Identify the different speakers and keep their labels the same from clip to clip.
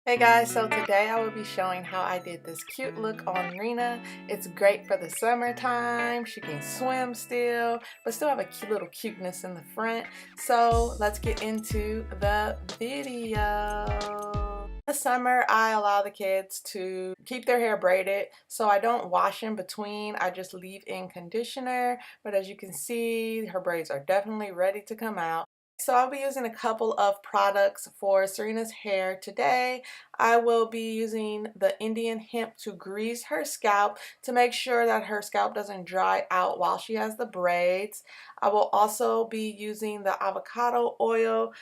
Speaker 1: Hey guys, so today I will be showing how I did this cute look on Rena. It's great for the summertime. She can swim still, but still have a cute little cuteness in the front. So let's get into the video. In the summer, I allow the kids to keep their hair braided, so I don't wash in between. I just leave in conditioner, but as you can see, her braids are definitely ready to come out. So I'll be using a couple of products for Serena's hair today. I will be using the Indian hemp to grease her scalp to make sure that her scalp doesn't dry out while she has the braids. I will also be using the avocado oil,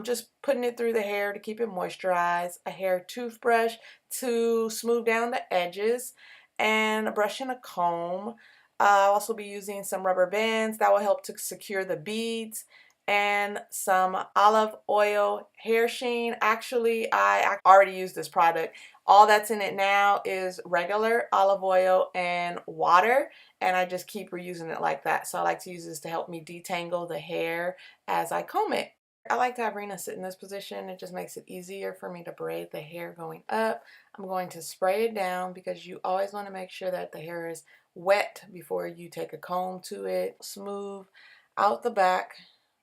Speaker 1: just putting it through the hair to keep it moisturized, a hair toothbrush to smooth down the edges, and a brush and a comb. I'll also be using some rubber bands that will help to secure the beads, and some olive oil hair sheen. Actually, I already used this product. All that's in it now is regular olive oil and water, and I just keep reusing it like that. So I like to use this to help me detangle the hair as I comb it. I like to have Rena sit in this position. It just makes it easier for me to braid the hair going up. I'm going to spray it down because you always want to make sure that the hair is wet before you take a comb to it. Smooth out the back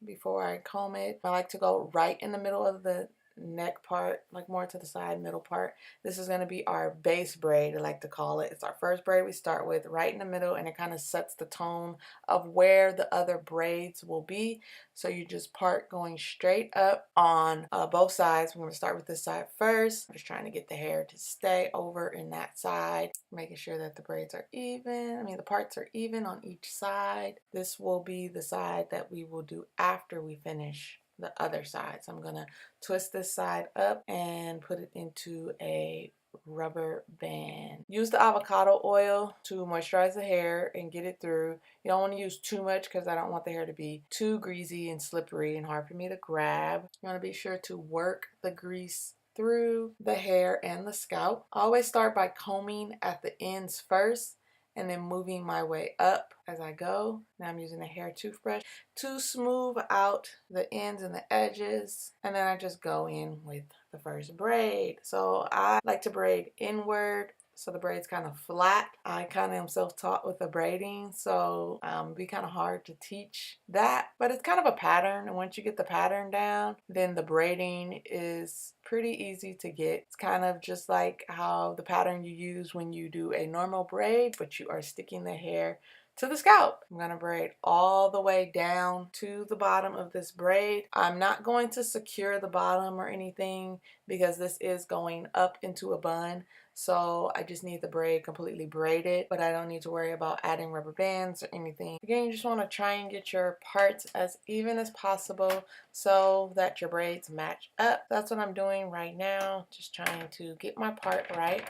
Speaker 1: before I comb it. I like to go right in the middle of the neck part, like more to the side, middle part. This is going to be our base braid, I like to call it. It's our first braid we start with, right in the middle, and it kind of sets the tone of where the other braids will be. So you just part going straight up on both sides. We're going to start with this side first. I'm just trying to get the hair to stay over in that side, making sure that the braids are even. The parts are even on each side. This will be the side that we will do after we finish the other side. So I'm going to twist this side up and put it into a rubber band. Use the avocado oil to moisturize the hair and get it through. You don't want to use too much because I don't want the hair to be too greasy and slippery and hard for me to grab. You want to be sure to work the grease through the hair and the scalp. I always start by combing at the ends first and then moving my way up as I go. Now I'm using a hair toothbrush to smooth out the ends and the edges, and then I just go in with the first braid. So I like to braid inward so the braid's kind of flat. I kind of am self-taught with the braiding, so it'd be kind of hard to teach that, but it's kind of a pattern, and once you get the pattern down, then the braiding is pretty easy to get. It's kind of just like how the pattern you use when you do a normal braid, but you are sticking the hair to the scalp. I'm going to braid all the way down to the bottom of this braid. I'm not going to secure the bottom or anything because this is going up into a bun. So I just need the braid completely braided, but I don't need to worry about adding rubber bands or anything. Again, you just want to try and get your parts as even as possible so that your braids match up. That's what I'm doing right now, just trying to get my part right.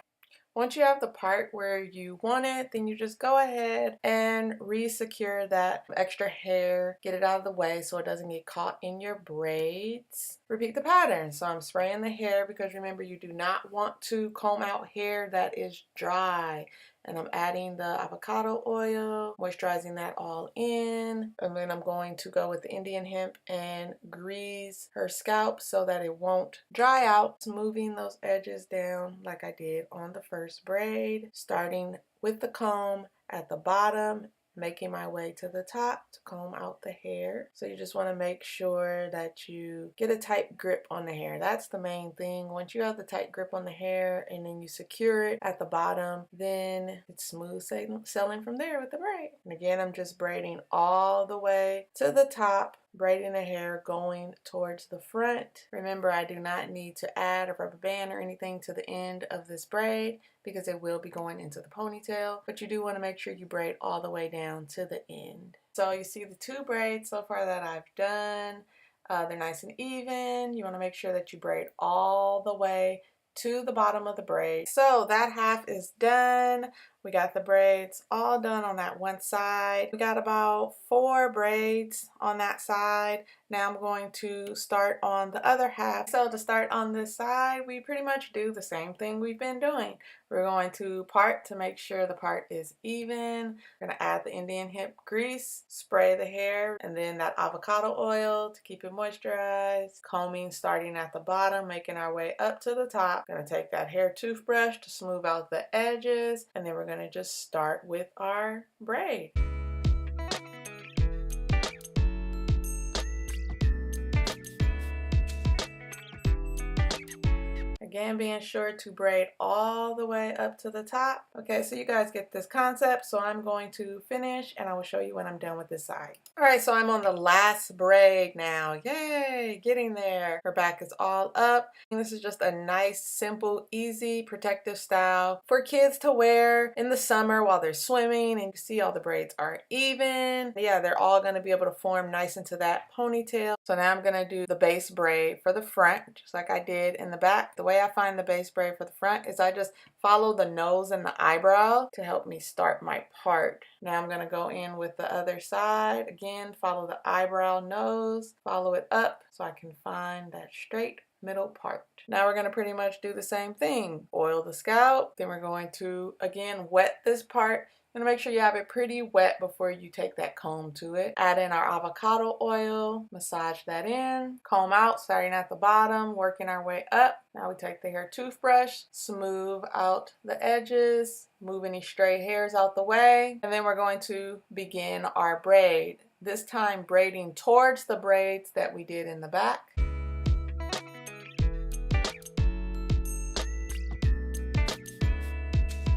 Speaker 1: Once you have the part where you want it, then you just go ahead and re-secure that extra hair, get it out of the way so it doesn't get caught in your braids. Repeat the pattern. So I'm spraying the hair because remember, you do not want to comb out hair that is dry. And I'm adding the avocado oil, moisturizing that all in. And then I'm going to go with the Indian hemp and grease her scalp so that it won't dry out. Smoothing those edges down like I did on the first braid. Starting with the comb at the bottom, making my way to the top to comb out the hair. So you just want to make sure that you get a tight grip on the hair. That's the main thing. Once you have the tight grip on the hair and then you secure it at the bottom, then it's smooth sailing from there with the braid. And again, I'm just braiding all the way to the top, braiding the hair going towards the front. Remember, I do not need to add a rubber band or anything to the end of this braid because it will be going into the ponytail, but you do want to make sure you braid all the way down to the end. So you see the two braids so far that I've done. They're nice and even. You want to make sure that you braid all the way to the bottom of the braid. So that half is done. We got the braids all done on that one side. We got about 4 braids on that side. Now I'm going to start on the other half. So to start on this side, we pretty much do the same thing we've been doing. We're going to part to make sure the part is even. We're going to add the Indian hemp grease, spray the hair, and then that avocado oil to keep it moisturized. Combing starting at the bottom, making our way up to the top. Going to take that hair toothbrush to smooth out the edges, and then we're going to just start with our braid. Again, being sure to braid all the way up to the top. Okay, so you guys get this concept. So I'm going to finish and I will show you when I'm done with this side. All right, so I'm on the last braid now. Yay, getting there. Her back is all up. And this is just a nice, simple, easy, protective style for kids to wear in the summer while they're swimming. And you see all the braids are even. Yeah, they're all gonna be able to form nice into that ponytail. So now I'm gonna do the base braid for the front, just like I did in the back. The way I find the base braid for the front is I just follow the nose and the eyebrow to help me start my part. Now I'm going to go in with the other side. Again, follow the eyebrow, nose, follow it up so I can find that straight middle part. Now we're going to pretty much do the same thing. Oil the scalp. Then we're going to, again, wet this part. And make sure you have it pretty wet before you take that comb to it. Add in our avocado oil, massage that in, comb out starting at the bottom, working our way up. Now we take the hair toothbrush, smooth out the edges, move any stray hairs out the way, and then we're going to begin our braid. This time braiding towards the braids that we did in the back.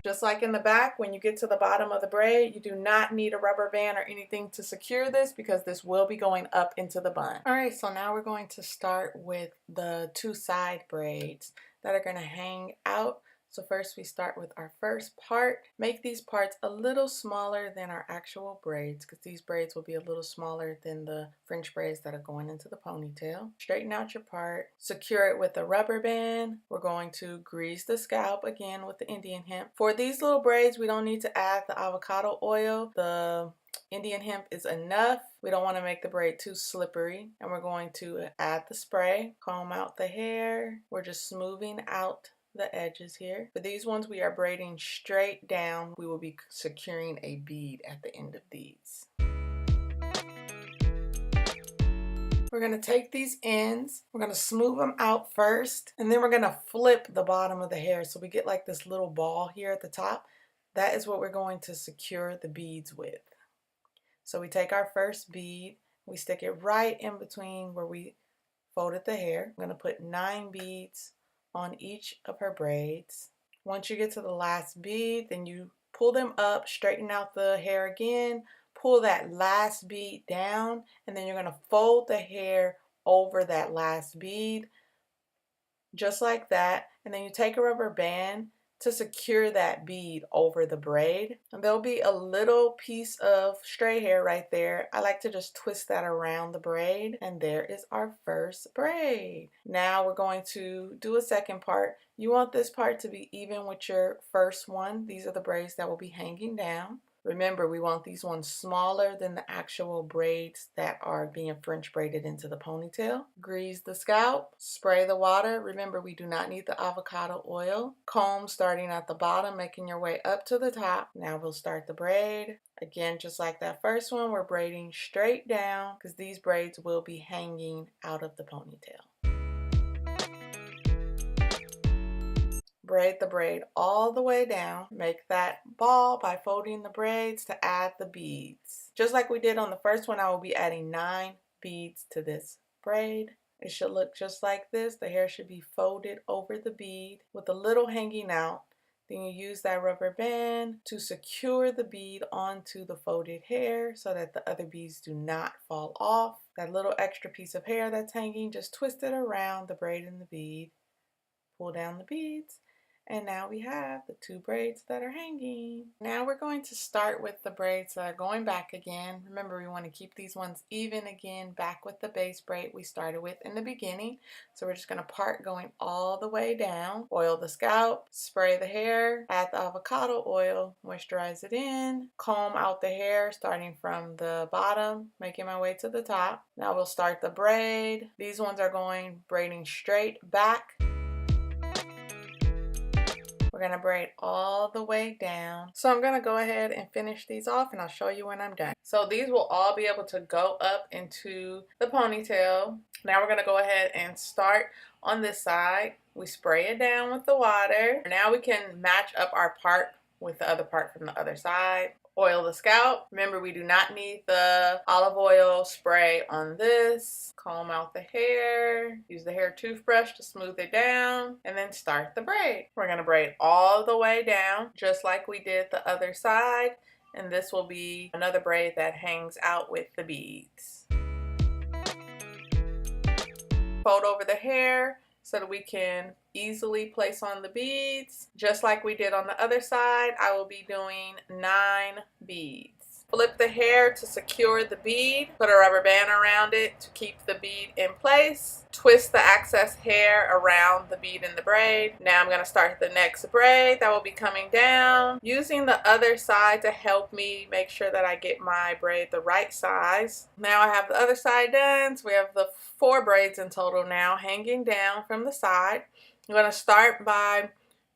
Speaker 1: Just like in the back, when you get to the bottom of the braid, you do not need a rubber band or anything to secure this because this will be going up into the bun. All right, so now we're going to start with the two side braids that are going to hang out. So first we start with our first part. Make these parts a little smaller than our actual braids because these braids will be a little smaller than the French braids that are going into the ponytail. Straighten out your part, secure it with a rubber band. We're going to grease the scalp again with the Indian hemp. For these little braids, we don't need to add the avocado oil. The Indian hemp is enough. We don't want to make the braid too slippery. And we're going to add the spray, comb out the hair. We're just smoothing out the edges here. For these ones, we are braiding straight down. We will be securing a bead at the end of these. We're going to take these ends, we're going to smooth them out first, and then we're going to flip the bottom of the hair so we get like this little ball here at the top. That is what we're going to secure the beads with. So we take our first bead, we stick it right in between where we folded the hair. I'm going to put 9 beads on each of her braids. Once you get to the last bead, then you pull them up, straighten out the hair again, pull that last bead down, and then you're going to fold the hair over that last bead, just like that. And then you take a rubber band to secure that bead over the braid. And there'll be a little piece of stray hair right there. I like to just twist that around the braid, and there is our first braid. Now we're going to do a second part. You want this part to be even with your first one. These are the braids that will be hanging down. Remember, we want these ones smaller than the actual braids that are being French braided into the ponytail. Grease the scalp, spray the water. Remember, we do not need the avocado oil. Comb starting at the bottom, making your way up to the top. Now we'll start the braid. Again, just like that first one, we're braiding straight down because these braids will be hanging out of the ponytail. Braid the braid all the way down. Make that ball by folding the braids to add the beads. Just like we did on the first one, I will be adding 9 beads to this braid. It should look just like this. The hair should be folded over the bead with a little hanging out. Then you use that rubber band to secure the bead onto the folded hair so that the other beads do not fall off. That little extra piece of hair that's hanging, just twist it around the braid and the bead. Pull down the beads. And now we have the two braids that are hanging. Now we're going to start with the braids that are going back again. Remember, we want to keep these ones even again, back with the base braid we started with in the beginning. So we're just going to part going all the way down. Oil the scalp, spray the hair, add the avocado oil, moisturize it in, comb out the hair starting from the bottom, making my way to the top. Now we'll start the braid. These ones are going braiding straight back. We're going to braid all the way down. So I'm going to go ahead and finish these off and I'll show you when I'm done. So these will all be able to go up into the ponytail. Now we're going to go ahead and start on this side. We spray it down with the water. Now we can match up our part with the other part from the other side. Oil the scalp. Remember, we do not need the olive oil spray on this. Comb out the hair. Use the hair toothbrush to smooth it down. And then start the braid. We're going to braid all the way down, just like we did the other side. And this will be another braid that hangs out with the beads. Fold over the hair so that we can easily place on the beads. Just like we did on the other side, I will be doing 9 beads. Flip the hair to secure the bead. Put a rubber band around it to keep the bead in place. Twist the excess hair around the bead in the braid. Now I'm going to start the next braid that will be coming down. Using the other side to help me make sure that I get my braid the right size. Now I have the other side done. So we have the 4 braids in total now hanging down from the side. I'm going to start by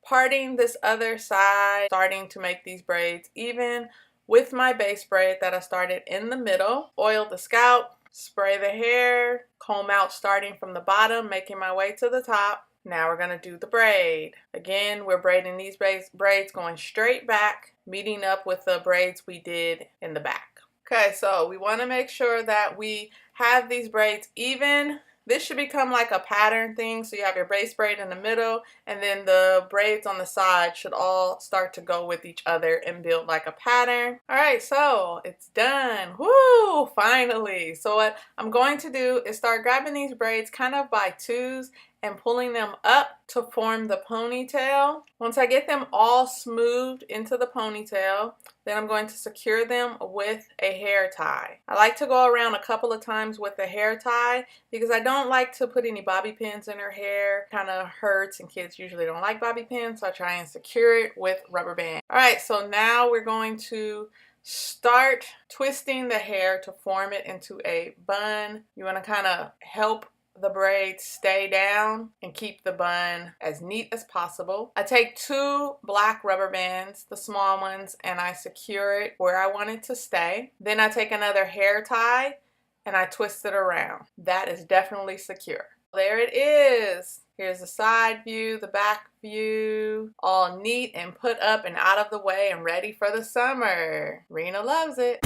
Speaker 1: parting this other side, starting to make these braids even with my base braid that I started in the middle. Oil the scalp, spray the hair, comb out starting from the bottom, making my way to the top. Now we're going to do the braid. Again, we're braiding these braids going straight back, meeting up with the braids we did in the back. Okay, so we want to make sure that we have these braids even. This should become like a pattern thing, so you have your base braid in the middle, and then the braids on the side should all start to go with each other and build like a pattern. All right, so it's done. Woo, finally. So what I'm going to do is start grabbing these braids kind of by twos and pulling them up to form the ponytail. Once I get them all smoothed into the ponytail, then I'm going to secure them with a hair tie. I like to go around a couple of times with the hair tie because I don't like to put any bobby pins in her hair. Kind of hurts, and kids usually don't like bobby pins, so I try and secure it with rubber band. All right, so now we're going to start twisting the hair to form it into a bun. You want to kind of help the braids stay down and keep the bun as neat as possible. I take 2 black rubber bands, the small ones, and I secure it where I want it to stay. Then I take another hair tie and I twist it around. That is definitely secure. There it is. Here's the side view, the back view, all neat and put up and out of the way and ready for the summer. Rena loves it.